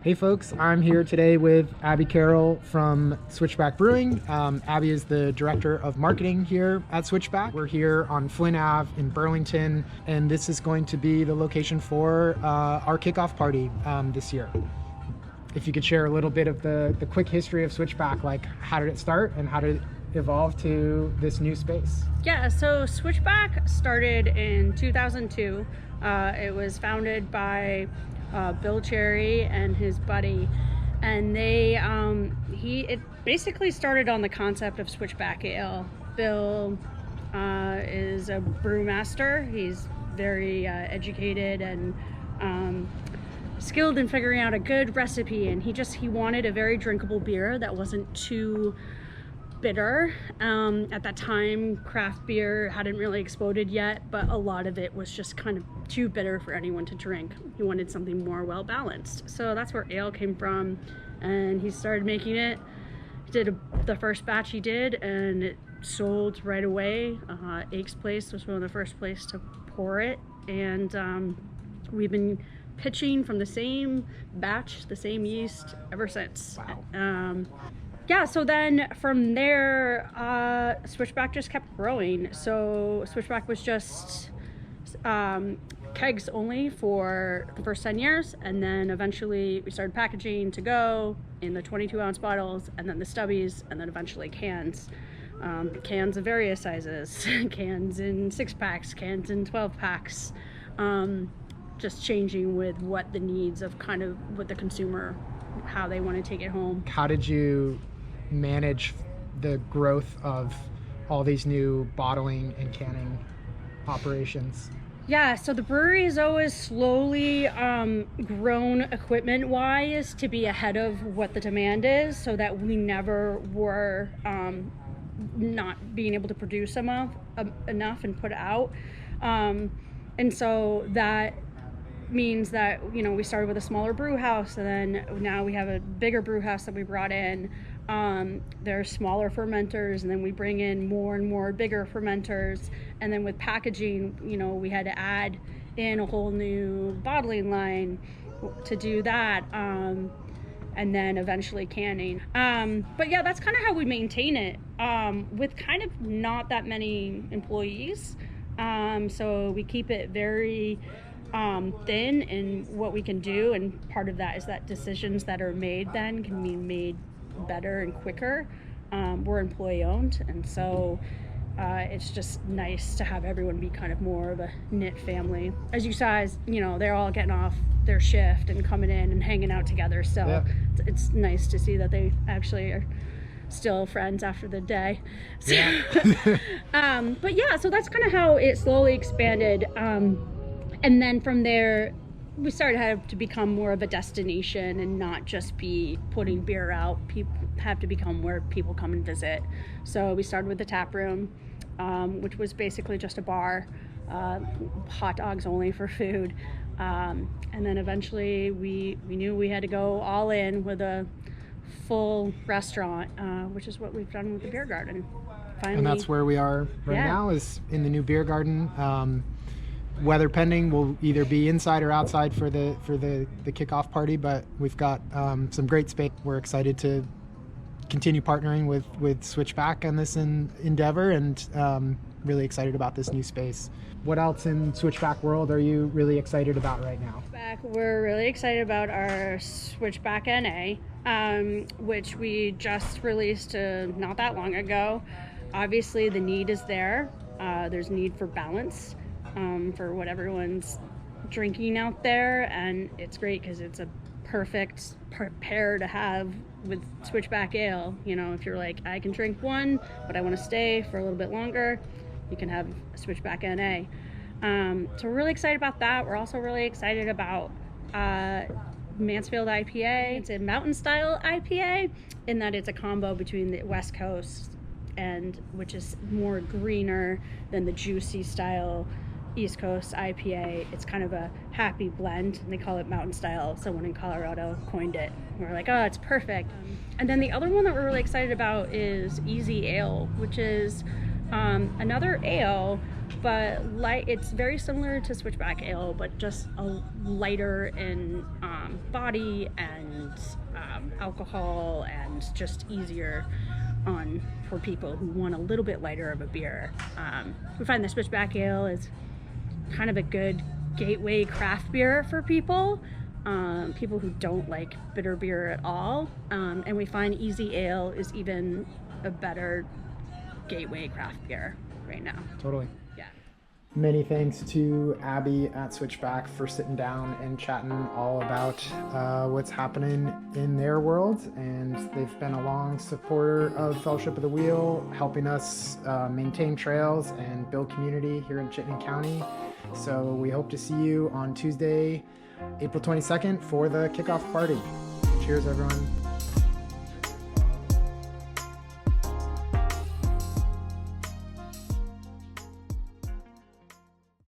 Hey folks, I'm here today with Abby Carroll from Switchback Brewing. Abby is the Director of Marketing here at Switchback. We're here on Flynn Ave in Burlington, and this is going to be the location for our kickoff party this year. If you could share a little bit of the quick history of Switchback, like how did it start and how did it evolve to this new space? Yeah, so Switchback started in 2002. It was founded by Bill Cherry and his buddy, and it basically started on the concept of Switchback Ale. Bill is a brewmaster. He's very educated and skilled in figuring out a good recipe, and he wanted a very drinkable beer that wasn't too bitter. At that time, craft beer hadn't really exploded yet, but a lot of it was just kind of too bitter for anyone to drink. He wanted something more well balanced. So that's where ale came from, and he started making it. He did the first batch he did, and it sold right away. Ake's Place was one of the first places to pour it, and we've been pitching from the same batch, the same yeast ever since. Wow. Yeah, so then from there, Switchback just kept growing. So Switchback was just kegs only for the first 10 years, and then eventually we started packaging to go in the 22-ounce bottles, and then the stubbies, and then eventually cans. Cans of various sizes, cans in 6-packs, cans in 12-packs, just changing with what the needs of kind of what the consumer, how they want to take it home. How did you manage the growth of all these new bottling and canning operations? Yeah, so the brewery has always slowly grown equipment-wise to be ahead of what the demand is, so that we never were not being able to produce enough and put out. And so that means that, you know, we started with a smaller brew house, and then now we have a bigger brew house that we brought in. There are smaller fermenters, and then we bring in more and more bigger fermenters, and then with packaging, you know, we had to add in a whole new bottling line to do that, and then eventually canning. But yeah, that's kind of how we maintain it, with kind of not that many employees. So we keep it very thin in what we can do, and part of that is that decisions that are made then can be made better and quicker. We're employee owned, and so it's just nice to have everyone be kind of more of a knit family. As you saw, you know, they're all getting off their shift and coming in and hanging out together, so yeah. It's nice to see that they actually are still friends after the day. So, yeah. But yeah, so that's kind of how it slowly expanded. And then from there, we started to become more of a destination and not just be putting beer out. People have to become where people come and visit. So we started with the tap room, which was basically just a bar, hot dogs only for food. And then eventually we knew we had to go all in with a full restaurant, which is what we've done with the beer garden. Finally, and that's where we are right now, is in the new beer garden. Weather pending, we'll either be inside or outside for the kickoff party, but we've got some great space. We're excited to continue partnering with Switchback on this endeavor, and really excited about this new space. What else in Switchback world are you really excited about right now? We're really excited about our Switchback NA, which we just released not that long ago. Obviously the need is there. There's need for balance for what everyone's drinking out there, and it's great because it's a perfect pair to have with Switchback Ale. You know, if you're like, I can drink one, but I want to stay for a little bit longer, you can have a Switchback NA. So we're really excited about that. We're also really excited about Mansfield IPA. It's a mountain style IPA in that it's a combo between the West Coast, and which is more greener than the juicy style East Coast IPA. It's kind of a happy blend, and they call it mountain style. Someone in Colorado coined it. We're like, oh, it's perfect. And then the other one that we're really excited about is Easy Ale, which is another ale, but it's very similar to Switchback Ale, but just a lighter in body and alcohol, and just easier for people who want a little bit lighter of a beer. We find the Switchback Ale is kind of a good gateway craft beer for people who don't like bitter beer at all, and we find Easy Ale is even a better gateway craft beer right now. Totally. Yeah. Many thanks to Abby at Switchback for sitting down and chatting all about what's happening in their world. And they've been a long supporter of Fellowship of the Wheel, helping us maintain trails and build community here in Chittenden County. So we hope to see you on Tuesday, April 22nd for the kickoff party. Cheers, everyone.